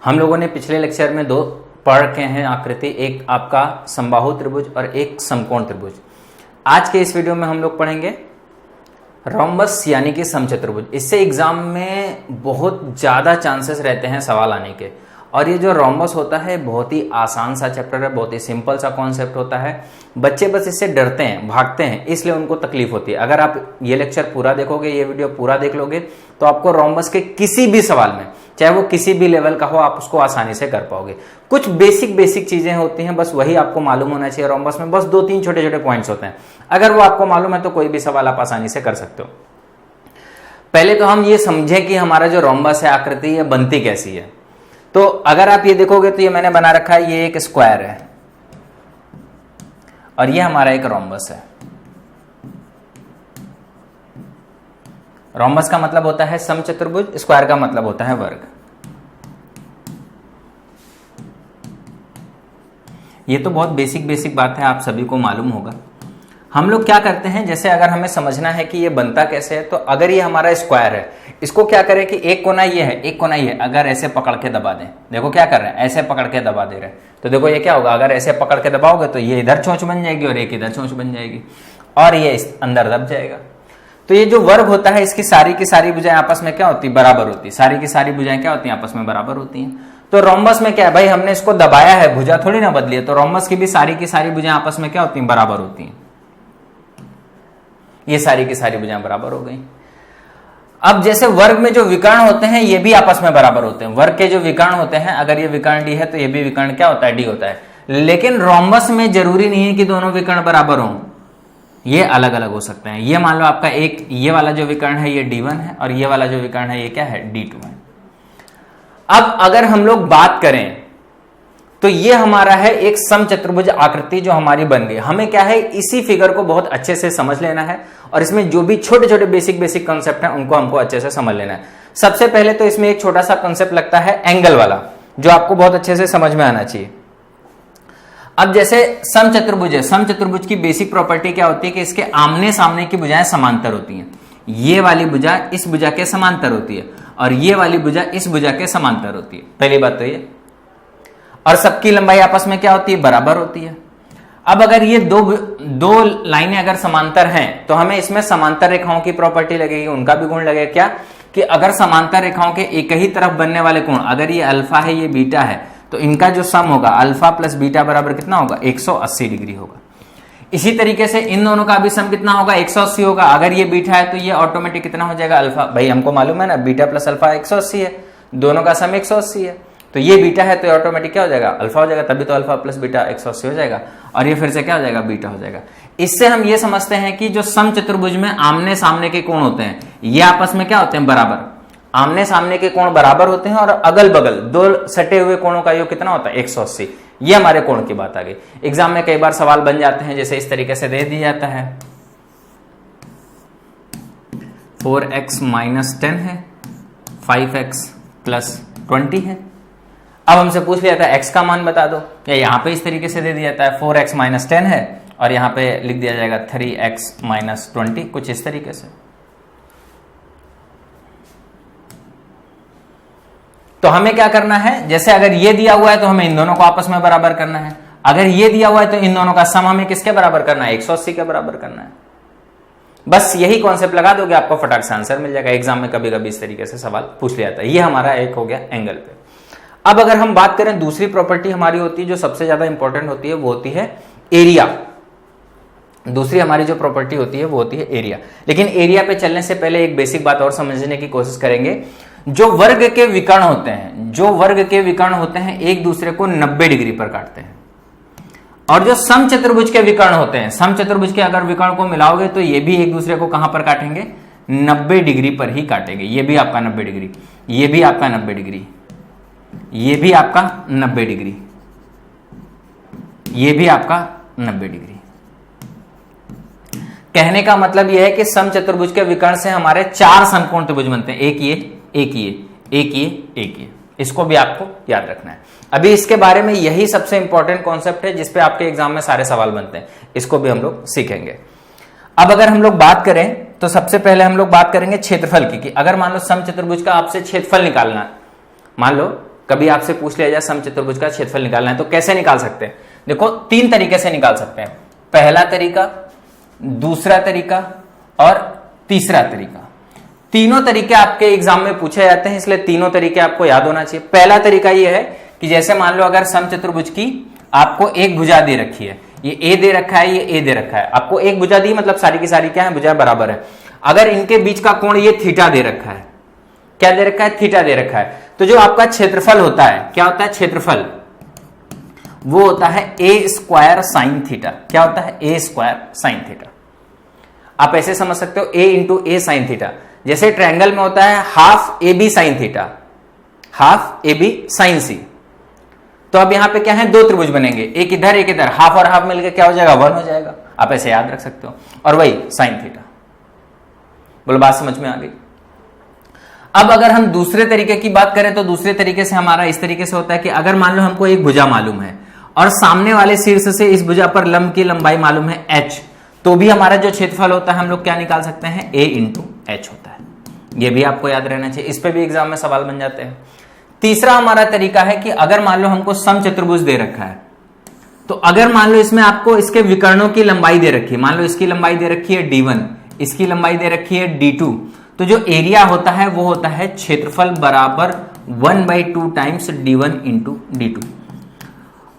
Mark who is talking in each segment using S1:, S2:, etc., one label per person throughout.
S1: हम लोगों ने पिछले लेक्चर में दो पढ़ रखे हैं आकृति, एक आपका समबाहु त्रिभुज और एक समकोण त्रिभुज। आज के इस वीडियो में हम लोग पढ़ेंगे रोम्बस यानी कि समचतुर्भुज। इससे एग्जाम में बहुत ज़्यादा चांसेस रहते हैं सवाल आने के। और ये जो रोम्बस होता है बहुत ही आसान सा चैप्टर है, बहुत ही सिंपल सा कॉन्सेप्ट होता है। बच्चे बस इससे डरते हैं, भागते हैं, इसलिए उनको तकलीफ होती है। अगर आप ये लेक्चर पूरा देखोगे, ये वीडियो पूरा देख लोगे, तो आपको रोम्बस के किसी भी सवाल में, चाहे वो किसी भी लेवल का हो, आप उसको आसानी से कर पाओगे। कुछ बेसिक चीजें होती हैं, बस वही आपको मालूम होना चाहिए। रोम्बस में बस 2-3 छोटे-छोटे पॉइंट्स होते हैं, अगर वो आपको मालूम है तो कोई भी सवाल आप आसानी से कर सकते हो। पहले तो हम ये समझें कि हमारा जो रोम्बस है आकृति, ये बनती कैसी है। तो अगर आप ये देखोगे तो ये मैंने बना रखा है, ये एक स्क्वायर है और ये हमारा एक रोम्बस है। रोम्बस का मतलब होता है समचतुर्भुज, स्क्वायर का मतलब होता है वर्ग। ये तो बहुत बेसिक बात है, आप सभी को मालूम होगा। हम लोग क्या करते हैं, जैसे अगर हमें समझना है कि ये बनता कैसे है, तो अगर ये हमारा स्क्वायर है, इसको क्या करें कि एक कोना ये है, एक कोना ये है, अगर ऐसे पकड़ के दबा दें, देखो क्या कर रहे हैं, ऐसे पकड़ के दबा दे रहे हैं, तो देखो ये क्या होगा, अगर ऐसे पकड़ के दबाओगे तो ये इधर चोंच बन जाएगी और एक इधर चोंच बन जाएगी और ये अंदर दब जाएगा। तो ये जो वर्ग होता है, इसकी सारी की सारी भुजाएं आपस में क्या होती है, बराबर होती है। सारी की सारी भुजाएं क्या होती हैं, आपस में बराबर होती हैं। तो रोम्बस में क्या है भाई, हमने इसको दबाया है, भुजा थोड़ी ना बदली है, तो रोम्बस की भी सारी की सारी भुजाएं आपस में क्या होती हैं, बराबर होती हैं। ये सारी की सारी भुजाएं बराबर हो गई। अब जैसे वर्ग में जो विकर्ण होते हैं, ये भी आपस में बराबर होते हैं। वर्ग के जो विकर्ण होते हैं, अगर ये विकर्ण डी है तो ये भी विकर्ण क्या होता है, डी होता है। लेकिन रोम्बस में जरूरी नहीं है कि दोनों विकर्ण बराबर हों, ये अलग अलग हो सकते हैं। ये मान लो आपका एक ये वाला जो विकर्ण है ये D1 है और ये वाला जो विकर्ण है ये क्या है, D2 है। अब अगर हम लोग बात करें तो ये हमारा है एक समचतुर्भुज आकृति जो हमारी बन गई। हमें क्या है, इसी फिगर को बहुत अच्छे से समझ लेना है और इसमें जो भी छोटे छोटे बेसिक कॉन्सेप्ट हैं उनको हमको अच्छे से समझ लेना है। सबसे पहले तो इसमें एक छोटा सा कॉन्सेप्ट लगता है एंगल वाला, जो आपको बहुत अच्छे से समझ में आना चाहिए। अब जैसे समचतुर्भुज है, समचतुर्भुज की बेसिक प्रॉपर्टी क्या होती है कि इसके आमने सामने की भुजाएं समांतर होती हैं। ये वाली भुजा इस भुजा के समांतर होती है और ये वाली भुजा इस भुजा के समांतर होती है, पहली बात तो ये। और सबकी लंबाई आपस में क्या होती है, बराबर होती है। अब अगर ये दो लाइनें अगर समांतर हैं तो हमें इसमें समांतर रेखाओं की प्रॉपर्टी लगेगी, उनका भी गुण लगेगा क्या, कि अगर समांतर रेखाओं के एक ही तरफ बनने वाले कोण, अगर ये अल्फा है ये बीटा है, तो इनका जो सम होगा अल्फा प्लस बीटा बराबर कितना होगा, 180 डिग्री होगा। इसी तरीके से इन दोनों का भी सम कितना होगा, 180 होगा। अगर ये बीटा है तो ये ऑटोमेटिक कितना हो जाएगा, अल्फा। भाई हमको मालूम है ना, बीटा प्लस अल्फा 180 है, दोनों का सम 180 है। तो ये बीटा है तो ऑटोमेटिक क्या हो जाएगा, अल्फा हो जाएगा, तभी तो अल्फा प्लस बीटा 180 हो जाएगा और ये फिर से क्या हो जाएगा, बीटा हो जाएगा। इससे हम ये समझते हैं कि जो समचतुर्भुज में आमने सामने के कोण होते हैं, ये आपस में क्या होते हैं, बराबर। आमने सामने के कोण बराबर होते हैं और अगल बगल दो सटे हुए कोणों का योग कितना होता है, 180। ये हमारे कोण की बात आ गई। एग्जाम में कई बार सवाल बन जाते हैं, जैसे इस तरीके से दे दिया जाता है 4x - 10 है, 5x + 20 है। अब हमसे पूछ लिया था x का मान बता दो, या यहां पे इस तरीके से दे दिया जाता है 4x - 10 है और यहां पे लिख दिया जाएगा 3x - 20, कुछ इस तरीके से। तो हमें क्या करना है, जैसे अगर ये दिया हुआ है तो हमें इन दोनों को आपस में बराबर करना है। अगर ये दिया हुआ है तो इन दोनों का सम हमें किसके बराबर करना है, 180 के बराबर करना है। बस यही कॉन्सेप्ट लगा दोगे, आपको फटाक से आंसर मिल जाएगा। एग्जाम में कभी कभी इस तरीके से सवाल पूछ लिया जाता है। ये हमारा एक हो गया एंगल पे। अब अगर हम बात करें, दूसरी प्रॉपर्टी हमारी होती है जो सबसे ज्यादा इंपॉर्टेंट होती है, वो होती है एरिया। दूसरी हमारी जो प्रॉपर्टी होती है वो होती है एरिया। लेकिन एरिया पे चलने से पहले एक बेसिक बात और समझने की कोशिश करेंगे। जो वर्ग के विकर्ण होते हैं, जो वर्ग के विकर्ण होते हैं एक दूसरे को 90 डिग्री पर काटते हैं। और जो समचतुर्भुज के विकर्ण होते हैं, समचतुर्भुज के अगर विकर्ण को मिलाओगे तो ये भी एक दूसरे को कहां पर काटेंगे, 90 डिग्री पर ही काटेंगे। ये भी आपका 90 डिग्री, ये भी आपका 90 डिग्री, ये भी आपका 90 डिग्री, ये भी आपका 90 डिग्री। कहने का मतलब यह है कि समचतुर्भुज के विकर्ण से हमारे 4 समकोण त्रिभुज बनते हैं, एक ये, एक ये, एक ये, एक ये। इसको भी आपको याद रखना है। अभी इसके बारे में यही सबसे इंपॉर्टेंट कॉन्सेप्ट है जिसपे आपके एग्जाम में सारे सवाल बनते हैं, इसको भी हम लोग सीखेंगे। अब अगर हम लोग बात करें तो सबसे पहले हम लोग बात करेंगे क्षेत्रफल की, कि अगर मान लो समचतुर्भुज का आपसे क्षेत्रफल निकालना, मान लो कभी आपसे पूछ लिया जाए समचतुर्भुज का क्षेत्रफल निकालना है तो कैसे निकाल सकते हैं? देखो 3 तरीके से निकाल सकते हैं, पहला तरीका, दूसरा तरीका और तीसरा तरीका। तीनों तरीके आपके एग्जाम में पूछे जाते हैं, इसलिए तीनों तरीके आपको याद होना चाहिए। पहला तरीका यह है कि जैसे मान लो अगर समचतुर्भुज की आपको एक भुजा दे रखी है, ये ए दे रखा है, ये ए दे रखा है, आपको एक भुजा दी मतलब सारी की सारी क्या है, भुजा बराबर है। अगर इनके बीच का कोण ये थीटा दे रखा है, क्या दे रखा है, थीटा दे रखा है, तो जो आपका क्षेत्रफल होता है, क्या होता है क्षेत्रफल, वो होता है ए स्क्वायर साइन थीटा। क्या होता है, ए स्क्वायर साइन थीटा। आप ऐसे समझ सकते हो, a into a sine theta. जैसे ट्रायंगल में होता है half a b sine theta, half a b sine c. तो अब यहां पे क्या है, 2 त्रिभुज बनेंगे, एक इधर एक इधर, हाफ और हाफ मिलकर क्या हो जाएगा, 1 हो जाएगा। आप ऐसे याद रख सकते हो। और वही साइन थीटा। बोलो बात समझ में आ गई? अब अगर हम दूसरे तरीके की बात करें तो दूसरे तरीके से हमारा इस तरीके से होता है कि अगर मान लो हमको एक भुजा मालूम है और सामने वाले शीर्ष से इस भुजा पर लंब की लंबाई मालूम है h, तो भी हमारा जो क्षेत्रफल होता है हम लोग क्या निकाल सकते हैं, a इंटू एच होता है। ये भी आपको याद रहना चाहिए, इस पे भी एग्जाम में सवाल बन जाते हैं। तीसरा हमारा तरीका है कि अगर मान लो हमको समचतुर्भुज दे रखा है, तो अगर मान लो इसमें आपको इसके विकर्णों की लंबाई दे रखी है, मान लो इसकी लंबाई दे रखी है d1, इसकी लंबाई दे रखी है d2, तो जो एरिया होता है वो होता है क्षेत्रफल बराबर 1/2 टाइम्स d1 इंटू d2।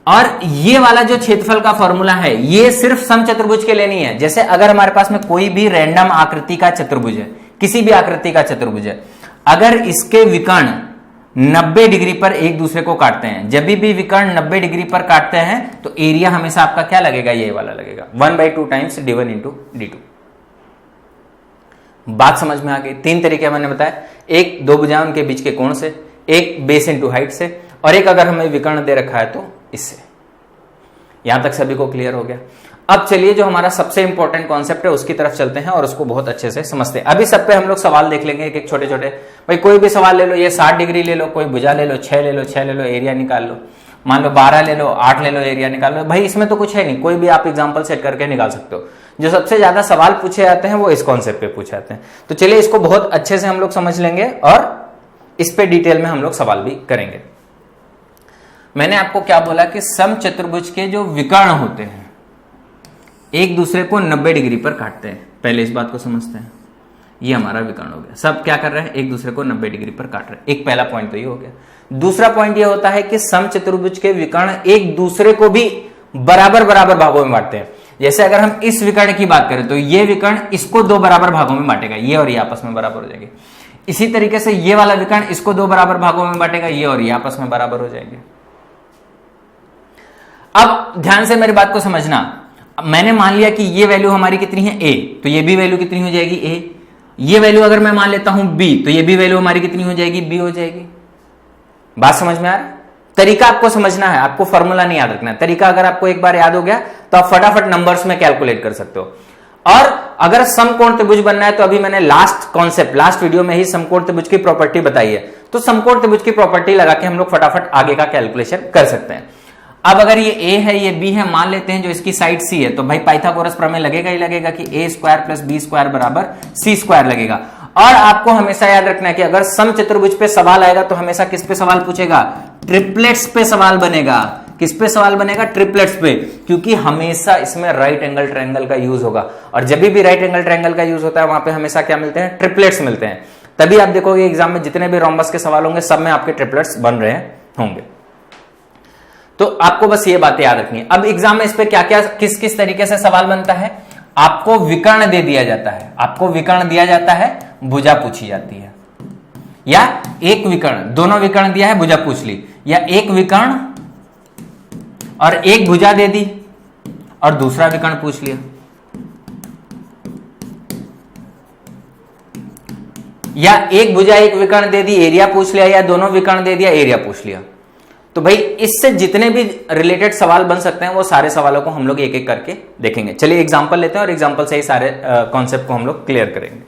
S1: और ये वाला जो क्षेत्रफल का फॉर्मूला है ये सिर्फ समचतुर्भुज के लिए नहीं है। जैसे अगर हमारे पास में कोई भी रैंडम आकृति का चतुर्भुज है, किसी भी आकृति का चतुर्भुज है, अगर इसके विकर्ण 90 डिग्री पर एक दूसरे को काटते हैं, जब भी विकर्ण 90 डिग्री पर काटते हैं तो एरिया हमेशा आपका क्या लगेगा, ये वाला लगेगा 1/2 टाइम्स d1 इंटू d2। बात समझ में आ गई? 3 तरीके मैंने बताया, एक 2 भुजाएं उनके बीच के कोण से, एक बेस इंटू हाइट से, और एक अगर हमें विकर्ण दे रखा है तो इससे। यहां तक सभी को क्लियर हो गया? अब चलिए जो हमारा सबसे इंपॉर्टेंट कॉन्सेप्ट है उसकी तरफ चलते हैं और उसको बहुत अच्छे से समझते हैं। अभी सब पे हम लोग सवाल देख लेंगे एक एक छोटे छोटे। भाई कोई भी सवाल ले लो, ये 60 डिग्री ले लो, कोई भुजा ले लो, 6 ले लो, 6 ले लो, एरिया निकाल लो, मान लो 12 ले लो, 8 ले लो, एरिया निकाल लो। भाई इसमें तो कुछ है नहीं, कोई भी आप एग्जाम्पल सेट करके निकाल सकते हो। जो सबसे ज्यादा सवाल पूछे जाते हैं वो इस कॉन्सेप्ट पे पूछे जाते हैं। तो चलिए इसको बहुत अच्छे से हम लोग समझ लेंगे और इस पे डिटेल में हम लोग सवाल भी करेंगे। मैंने आपको क्या बोला कि समचतुर्भुज के जो विकर्ण होते हैं एक दूसरे को 90 डिग्री पर काटते हैं। पहले इस बात को समझते हैं, ये हमारा विकर्ण हो गया। सब क्या कर रहे हैं, एक दूसरे को 90 डिग्री पर काट रहे हैं। एक पहला पॉइंट तो ये हो गया। दूसरा पॉइंट ये होता है कि समचतुर्भुज के विकर्ण एक दूसरे को भी बराबर बराबर भागों में बांटते हैं। जैसे अगर हम इस विकर्ण की बात करें तो ये विकर्ण इसको 2 बराबर भागों में बांटेगा, ये और ये आपस में बराबर हो जाएंगे। इसी तरीके से ये वाला विकर्ण इसको 2 बराबर भागों में बांटेगा, ये और ये आपस में बराबर हो जाएंगे। अब ध्यान से मेरी बात को समझना, मैंने मान लिया कि ये वैल्यू हमारी कितनी है a, तो ये भी वैल्यू कितनी हो जाएगी a। ये वैल्यू अगर मैं मान लेता हूं b, तो ये भी वैल्यू हमारी कितनी हो जाएगी, b हो जाएगी। बात समझ में आ रहा है? तरीका आपको समझना है, आपको फॉर्मूला नहीं याद रखना है। तरीका अगर आपको एक बार याद हो गया तो आप फटाफट नंबर्स में कैलकुलेट कर सकते हो। और अगर समकोण त्रिभुज बनना है तो अभी मैंने लास्ट वीडियो में ही समकोण त्रिभुज की प्रॉपर्टी बताई है, तो समकोण त्रिभुज की प्रॉपर्टी लगा के हम लोग फटाफट आगे का कैलकुलेशन कर सकते हैं। अब अगर ये a है, ये b है, मान लेते हैं जो इसकी साइड c है, तो भाई पाइथागोरस प्रमेय लगेगा ही लगेगा कि a square plus b square बराबर c स्क्वायर लगेगा। और आपको हमेशा याद रखना है कि अगर समचतुर्भुज पे सवाल आएगा तो हमेशा किस पे सवाल पूछेगा, ट्रिपलेट्स पे सवाल बनेगा। किस पे सवाल बनेगा, ट्रिपलेट्स पे, क्योंकि हमेशा इसमें राइट एंगल ट्रायंगल का यूज होगा। और जब भी राइट एंगल ट्रायंगल का यूज होता है वहां पे हमेशा क्या मिलते हैं, ट्रिपलेट्स मिलते हैं। तभी आप देखोगे एग्जाम में जितने भी रोम्बस के सवाल होंगे सब में आपके ट्रिपलेट्स बन रहे होंगे। तो आपको बस ये बातें याद रखनी है। अब एग्जाम में इस पे क्या क्या किस किस तरीके से सवाल बनता है, आपको विकर्ण दे दिया जाता है, आपको विकर्ण दिया जाता है, भुजा पूछी जाती है, या एक विकर्ण, दोनों विकर्ण दिया है, भुजा पूछ ली, या एक विकर्ण और एक भुजा दे दी और दूसरा विकर्ण पूछ लिया, या एक भुजा एक विकर्ण दे दी, एरिया पूछ लिया, या दोनों विकर्ण दे दिया, एरिया पूछ लिया। तो भाई इससे जितने भी रिलेटेड सवाल बन सकते हैं वो सारे सवालों को हम लोग एक एक करके देखेंगे। चलिए एग्जांपल लेते हैं और एग्जांपल से ही सारे कॉन्सेप्ट को हम लोग क्लियर करेंगे।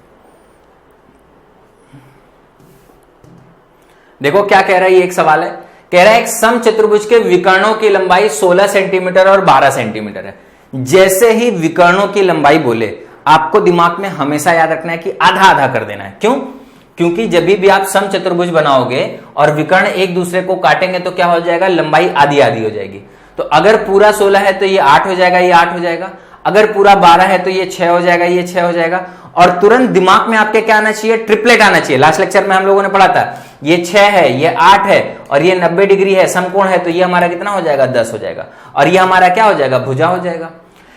S1: देखो क्या कह रहा है, ये एक सवाल है, कह रहा है एक समचतुर्भुज के विकर्णों की लंबाई 16 सेंटीमीटर और 12 सेंटीमीटर है। जैसे ही विकर्णों की लंबाई बोले आपको दिमाग में हमेशा याद रखना है कि आधा आधा कर देना है। क्यों? क्योंकि जब भी आप सम चतुर्भुज बनाओगे और विकर्ण एक दूसरे को काटेंगे तो क्या हो जाएगा, लंबाई आधी आधी हो जाएगी। तो अगर पूरा 16 है तो ये 8 हो जाएगा, ये 8 हो जाएगा। अगर पूरा 12 है तो ये 6 हो जाएगा, ये 6 हो जाएगा। और तुरंत दिमाग में आपके क्या आना चाहिए, ट्रिपलेट आना चाहिए। लास्ट लेक्चर में हम लोगों ने पढ़ा था ये 6 है, ये 8 है और ये 90 डिग्री है, समकोण है, तो ये हमारा कितना हो जाएगा, 10 हो जाएगा। और ये हमारा क्या हो जाएगा, भुजा हो जाएगा।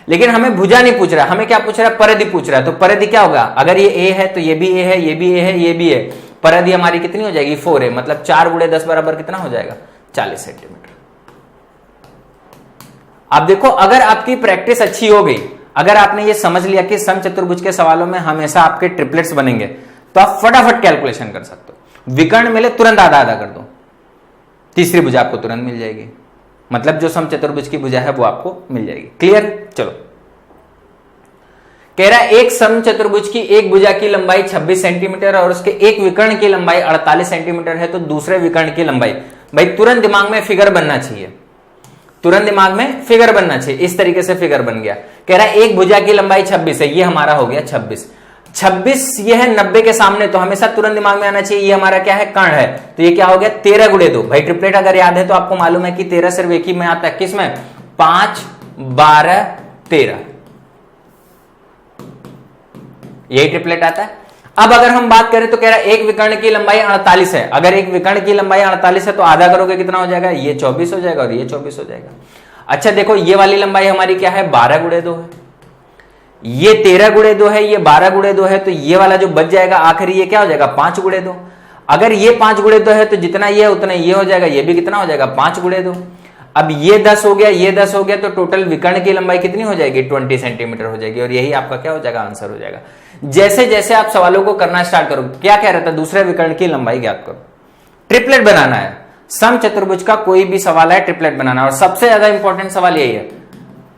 S1: लेकिन हमें भुजा नहीं पूछ रहा, हमें क्या पूछ रहा है, परिधि पूछ रहा है। तो परिधि क्या होगा, अगर ये ए है तो ये भी ए है, ये भी ए है, ये भी है। परिधि हमारी कितनी हो जाएगी, 4 है, मतलब 4 × 10 बराबर कितना हो जाएगा, 40 सेंटीमीटर। अब देखो, अगर आपकी प्रैक्टिस अच्छी हो गई, अगर आपने ये समझ लिया कि सम चतुर्भुज के सवालों में हमेशा आपके ट्रिपलेट्स बनेंगे, तो आप फटाफट कैलकुलेशन कर सकते हो। विकर्ण मिले तुरंत आधा आधा कर दो, तीसरी भुजा आपको तुरंत मिल जाएगी। मतलब जो सम चतुर्भुज की भुजा है वो आपको मिल जाएगी। क्लियर? चलो, कह रहा है एक सम चतुर्भुज की एक भुजा की लंबाई 26 सेंटीमीटर और उसके एक विकर्ण की लंबाई 48 सेंटीमीटर है, तो दूसरे विकर्ण की लंबाई, भाई तुरंत दिमाग में फिगर बनना चाहिए, तुरंत दिमाग में फिगर बनना चाहिए। इस तरीके से फिगर बन गया। कह रहा है एक भुजा की लंबाई 26 है, ये हमारा हो गया 26 ये है 90 के सामने, तो हमेशा तुरंत दिमाग में आना चाहिए ये हमारा क्या है, कर्ण है। तो ये क्या हो गया, 13 × 2। भाई ट्रिपलेट अगर याद है तो आपको मालूम है कि 13 सिर्फ एक ही में आता है, किसमें, 5 12 13, यही ट्रिपलेट आता है। अब अगर हम बात करें तो कह रहा है एक विकर्ण की लंबाई 48 है। अगर एक विकर्ण की लंबाई 48 है तो आधा करोगे कितना हो जाएगा, ये 24 हो जाएगा और ये 24 हो जाएगा। अच्छा देखो, ये वाली लंबाई हमारी क्या है, 12 × 2 है, ये 13 × 2 है, ये 12 × 2 है, तो ये वाला जो बच जाएगा आखिरी ये क्या हो जाएगा, 5 × 2। अगर ये 5 × 2 है तो जितना ये है उतना ये हो जाएगा, ये भी कितना हो जाएगा, 5 × 2। अब ये 10 हो गया, ये 10 हो गया, तो टोटल विकर्ण की लंबाई कितनी हो जाएगी, 20 सेंटीमीटर हो जाएगी। और यही आपका क्या हो जाएगा, आंसर हो जाएगा। जैसे जैसे आप सवालों को करना स्टार्ट करो, क्या कह रहा था, दूसरे विकर्ण की लंबाई ज्ञात करो। ट्रिपलेट बनाना है, सम चतुर्भुज का कोई भी सवाल है ट्रिपलेट बनाना है। और सबसे ज्यादा इंपॉर्टेंट सवाल यही है।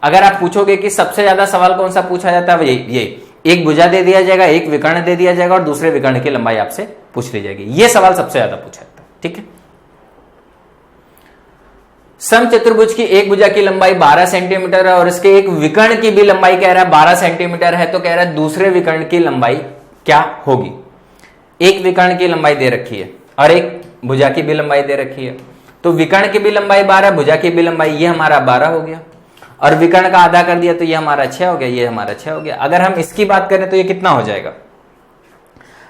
S1: अगर आप पूछोगे कि सबसे ज्यादा सवाल कौन सा पूछा जाता है, यही एक भुजा दे दिया जाएगा, एक विकर्ण दे दिया जाएगा और दूसरे विकर्ण की लंबाई आपसे पूछ ली जाएगी। ये सवाल सबसे ज्यादा पूछा जाता है। ठीक है, सम चतुर्भुज की एक भुजा की लंबाई 12 सेंटीमीटर है और इसके एक विकर्ण की भी लंबाई कह रहा है 12 सेंटीमीटर है, तो कह रहा है दूसरे विकर्ण की लंबाई क्या होगी। एक विकर्ण की लंबाई दे रखी है और एक भुजा की भी लंबाई दे रखी है, तो विकर्ण की भी लंबाई 12, भुजा की भी लंबाई, ये हमारा 12 हो गया और विकर्ण का आधा कर दिया तो ये हमारा 6 हो गया, ये हमारा 6 हो गया। अगर हम इसकी बात करें तो ये कितना हो जाएगा,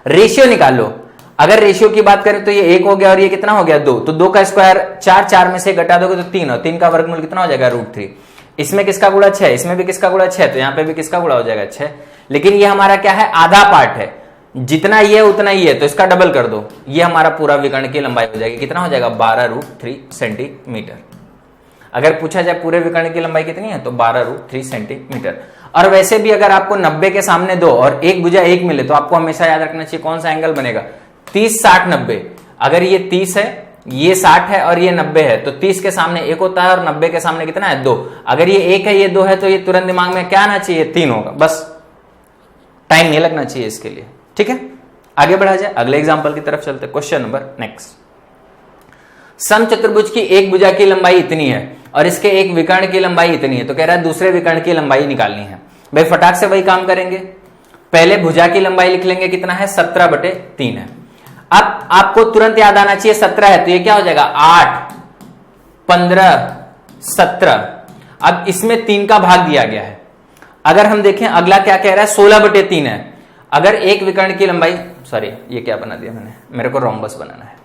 S1: रेशियो निकाल लो। अगर रेशियो की बात करें तो ये 1 हो गया और ये कितना हो गया, 2, तो 2 का स्क्वायर 4, 4 में से घटा दोगे तो 3, और 3 का वर्गमूल कितना हो जाएगा, √3। इसमें किसका गुणा 6, इसमें भी किसका गुणा 6, तो यहाँ पे भी किसका गुणा हो जाएगा 6। लेकिन ये हमारा क्या है, आधा पार्ट है, जितना ये उतना ही है, तो इसका डबल कर दो, ये हमारा पूरा विकर्ण की लंबाई हो जाएगी। कितना हो जाएगा, 12√3 सेंटीमीटर। अगर पूछा जाए पूरे विकर्ण की लंबाई कितनी है तो 12√3 सेंटीमीटर। और वैसे भी अगर आपको 90 के सामने 2 और एक भुजा 1 मिले तो आपको हमेशा याद रखना चाहिए कौन सा एंगल बनेगा, 30 60 90। अगर ये 30 है, ये 60 है और ये 90 है, तो 30 के सामने 1 होता है और 90 के सामने कितना है, 2। अगर ये 1 है, ये 2 है, तो ये तुरंत दिमाग में क्या आना चाहिए, 3 होगा। बस टाइम नहीं लगना चाहिए इसके लिए। ठीक है, आगे बढ़ा जाए, अगले एग्जाम्पल की तरफ चलते। Question number next. सम चतुर्भुज की एक भुजा की लंबाई इतनी है और इसके एक विकर्ण की लंबाई इतनी है, तो कह रहा है दूसरे विकर्ण की लंबाई निकालनी है। भाई फटाक से वही काम करेंगे, पहले भुजा की लंबाई लिख लेंगे, कितना है, 17/3 है। अब आपको तुरंत याद आना चाहिए 17 है, तो ये क्या हो जाएगा, 8 15 17। अब इसमें 3 का भाग दिया गया है। अगर हम देखें अगला क्या कह रहा है, 16/3 है। अगर एक विकर्ण की लंबाई, सॉरी ये क्या बना दिया मैंने, मेरे को रोम्बस बनाना है।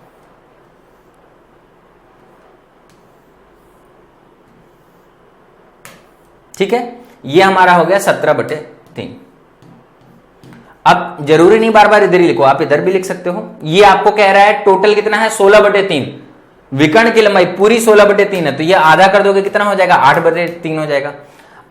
S1: ठीक है, ये हमारा हो गया 17/3। अब जरूरी नहीं बार बार इधर ही लिखो, आप इधर भी लिख सकते हो। ये आपको कह रहा है टोटल कितना है, 16/3। विकर्ण की लंबाई पूरी 16/3 है, तो ये आधा कर दोगे कितना हो जाएगा, 8/3 हो जाएगा।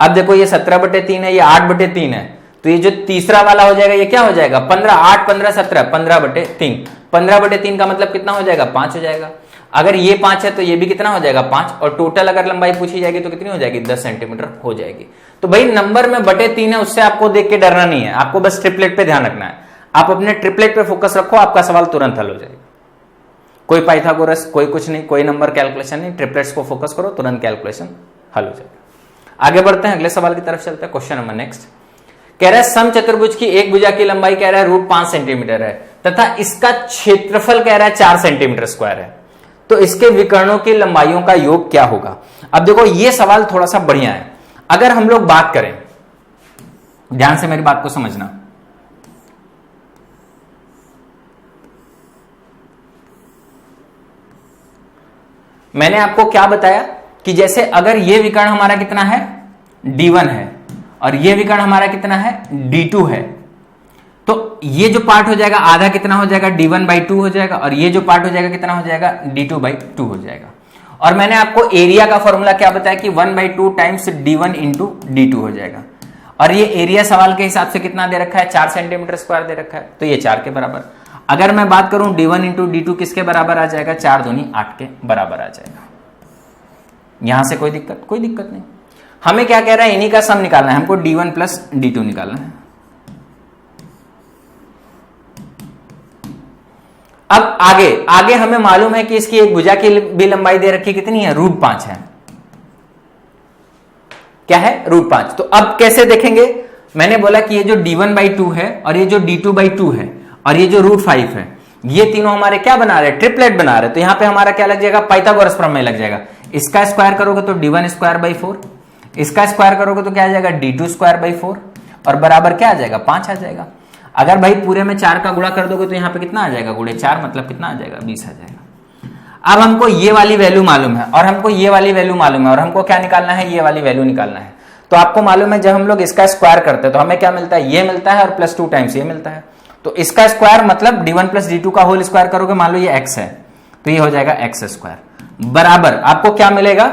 S1: अब देखो ये 17/3 है, ये 8/3 है, तो ये जो तीसरा वाला हो जाएगा ये क्या हो जाएगा, 15, 8 15 17, 15/3। 15/3 का मतलब कितना हो जाएगा, 5 हो जाएगा। अगर ये 5 है तो ये भी कितना हो जाएगा, 5। और टोटल अगर लंबाई पूछी जाएगी तो कितनी हो जाएगी, 10 सेंटीमीटर हो जाएगी। तो भाई नंबर में /3 है, उससे आपको देख के डरना नहीं है, आपको बस ट्रिपलेट पे ध्यान रखना है। आप अपने ट्रिपलेट पे फोकस रखो, आपका सवाल तुरंत हल हो जाएगा। कोई पाइथागोरस, कोई कुछ नहीं, कोई नंबर कैलकुलेशन नहीं, ट्रिपलेट्स को फोकस करो, तुरंत कैलकुलेशन हल हो जाएगा। आगे बढ़ते हैं, अगले सवाल की तरफ चलते हैं। Question number next. कह रहा है सम चतुर्भुज की एक भुजा की लंबाई कह रहा है √5 सेंटीमीटर है, तथा इसका क्षेत्रफल कह रहा है 4 सेंटीमीटर स्क्वायर है, तो इसके विकर्णों की लंबाइयों का योग क्या होगा। अब देखो ये सवाल थोड़ा सा बढ़िया है। अगर हम लोग बात करें, ध्यान से मेरी बात को समझना, मैंने आपको क्या बताया कि जैसे अगर ये विकर्ण हमारा कितना है D1 है और ये विकर्ण हमारा कितना है D2 है, तो ये जो पार्ट हो जाएगा आधा कितना हो जाएगा D1/2 हो जाएगा, और ये जो पार्ट हो जाएगा कितना हो जाएगा D2/2 हो जाएगा। और मैंने आपको एरिया का फॉर्मूला क्या बताया कि 1/2 टाइम्स D1 इंटू D2 हो जाएगा, और ये एरिया सवाल के हिसाब से कितना दे रखा है 4 सेंटीमीटर स्क्वायर दे रखा है, तो ये 4 के बराबर। अगर मैं बात करूं D1 इंटू D2 किसके बराबर आ जाएगा, 4 दूनी 8 के बराबर आ जाएगा। यहां से कोई दिक्कत नहीं। हमें क्या कह रहा है, इन्हीं का सम निकालना है, हमको D1 प्लस D2 निकालना है। अब आगे हमें मालूम है कि इसकी एक भुजा की भी लंबाई दे रखी कितनी है, √5 है। क्या है, √5। तो अब कैसे देखेंगे, मैंने बोला कि ये जो D1/2 है और ये जो D2/2 है और ये जो √5 है, ये तीनों हमारे क्या बना रहे हैं, ट्रिपलेट बना रहे हैं। तो यहां पे हमारा क्या लग जाएगा, पाइथागोरस प्रमेय लग जाएगा। इसका स्क्वायर करोगे तो D1²/4, इसका स्क्वायर करोगे तो क्या आ जाएगा D2²/4, और बराबर क्या आ जाएगा 5 आ जाएगा। अगर भाई पूरे में 4 का गुणा कर दोगे तो यहाँ पे कितना आ जाएगा, गुणे 4 मतलब कितना आ जाएगा 20 आ जाएगा। अब हमको ये वाली वैल्यू मालूम है और हमको ये वाली वैल्यू मालूम है, और हमको क्या निकालना है, ये वाली वैल्यू निकालना है। तो आपको मालूम है जब हम लोग इसका स्क्वायर करते हैं तो हमें क्या मिलता है, ये मिलता है और +2 टाइम्स ये मिलता है। तो इसका स्क्वायर मतलब D1 प्लस D2 का होल स्क्वायर करोगे, मान लो ये x है तो ये हो जाएगा x² बराबर आपको क्या मिलेगा,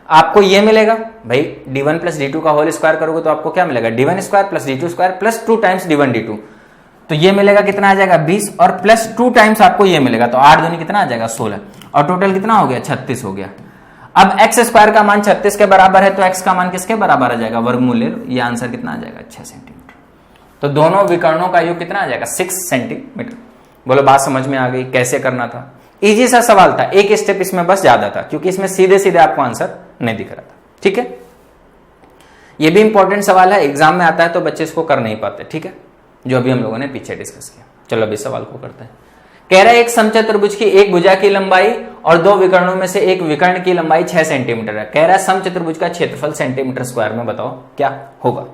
S1: आपको ये मिलेगा भाई D1 प्लस D2 का होल स्क्वायर करोगे तो आपको क्या मिलेगा, D1² plus D2² plus 2 times D1 D2, तो ये मिलेगा कितना आ जाएगा 20, और +2 टाइम्स आपको ये मिलेगा, तो 8 दूनी कितना आ जाएगा 16, और टोटल कितना हो गया 36 हो गया। अब x² का मान 36 के बराबर है तो x का मान किसके बराबर आ जाएगा, वर्गमूल ले लो, ये आंसर कितना आ जाएगा 6 सेंटीमीटर। तो दोनों विकर्णों का योग कितना आ जाएगा 6 सेंटीमीटर। बोलो बात समझ में आ गई, कैसे करना था, इजी सा सवाल था, एक स्टेप इसमें बस ज्यादा था क्योंकि इसमें सीधे सीधे आपको आंसर नहीं दिख रहा था। ठीक है, ये भी इंपॉर्टेंट सवाल है, एग्जाम में आता है तो बच्चे इसको कर नहीं पाते। ठीक है, जो अभी हम लोगों ने पीछे डिस्कस किया। चलो अभी सवाल को करते हैं। कह रहा है एक समचतुर्भुज की एक भुजा की लंबाई और 2 विकर्णों में से एक विकर्ण की लंबाई 6 सेंटीमीटर है। कह रहा है समचतुर्भुज का क्षेत्रफल सेंटीमीटर स्क्वायर में बताओ क्या होगा।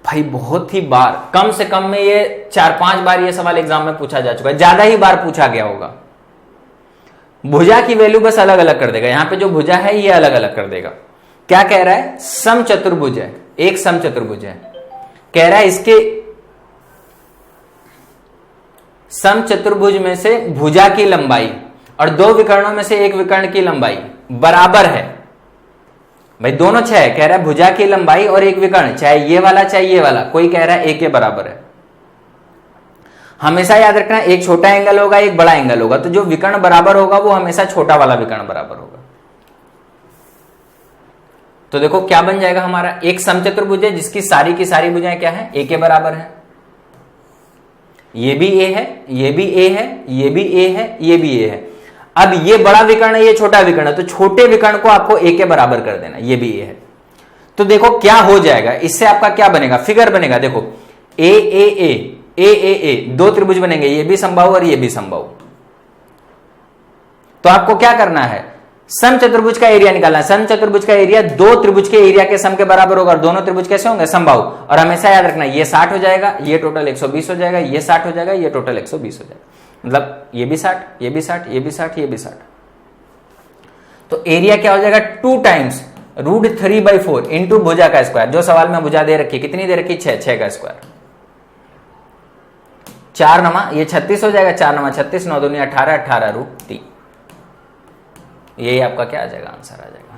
S1: भाई बहुत ही बार, कम से कम में ये 4-5 बार ये सवाल एग्जाम में पूछा जा चुका है, ज्यादा ही बार पूछा गया होगा। भुजा की वैल्यू बस अलग अलग कर देगा, यहां पे जो भुजा है ये अलग अलग कर देगा। क्या कह रहा है, समचतुर्भुज है, एक समचतुर्भुज है, कह रहा है इसके समचतुर्भुज में से भुजा की लंबाई और 2 विकर्णों में से एक विकर्ण की लंबाई बराबर है। भाई दोनों 6 है, कह रहा है भुजा की लंबाई और एक विकर्ण, चाहे ये वाला चाहे ये वाला, कोई कह रहा है एक के बराबर है। हमेशा याद रखना एक छोटा एंगल होगा एक बड़ा एंगल होगा, तो जो विकर्ण बराबर होगा वो हमेशा छोटा वाला विकर्ण बराबर होगा। तो देखो क्या बन जाएगा हमारा, एक समचतुर्भुज है जिसकी सारी की सारी भुजाएं क्या है, ए के बराबर है। ये भी ए है, ये भी ए है, ये भी ए है, ये भी ए है। अब ये बड़ा विकर्ण है ये छोटा विकर्ण है, तो छोटे विकर्ण को आपको ए के बराबर कर देना, ये भी ए है। तो देखो क्या हो जाएगा, इससे आपका क्या बनेगा, फिगर बनेगा। देखो ए ए ए ए ए ए 2 त्रिभुज बनेंगे, ये भी समबाहु और ये भी समबाहु। तो आपको क्या करना है, समचतुर्भुज का एरिया निकालना है। समचतुर्भुज का एरिया 2 त्रिभुज के एरिया के सम के बराबर होगा, और दोनों त्रिभुज कैसे होंगे, समबाहु। और हमेशा याद रखना ये 60 हो जाएगा, ये टोटल 120 हो जाएगा, ये 60 हो जाएगा, ये टोटल 120 हो जाएगा, मतलब ये भी 60, ये भी 60, ये भी 60, ये भी 60। तो एरिया क्या हो जाएगा 2 टाइम्स √3/4 इंटू भुजा का स्क्वायर। जो सवाल में भुजा दे रखी, कितनी दे रखी, 6 का स्क्वायर, 4 नमा ये 36 हो जाएगा, 4 नमा 36, 9 दूनी 18, 18 √3। यही आपका क्या आ जाएगा, आंसर आ जाएगा।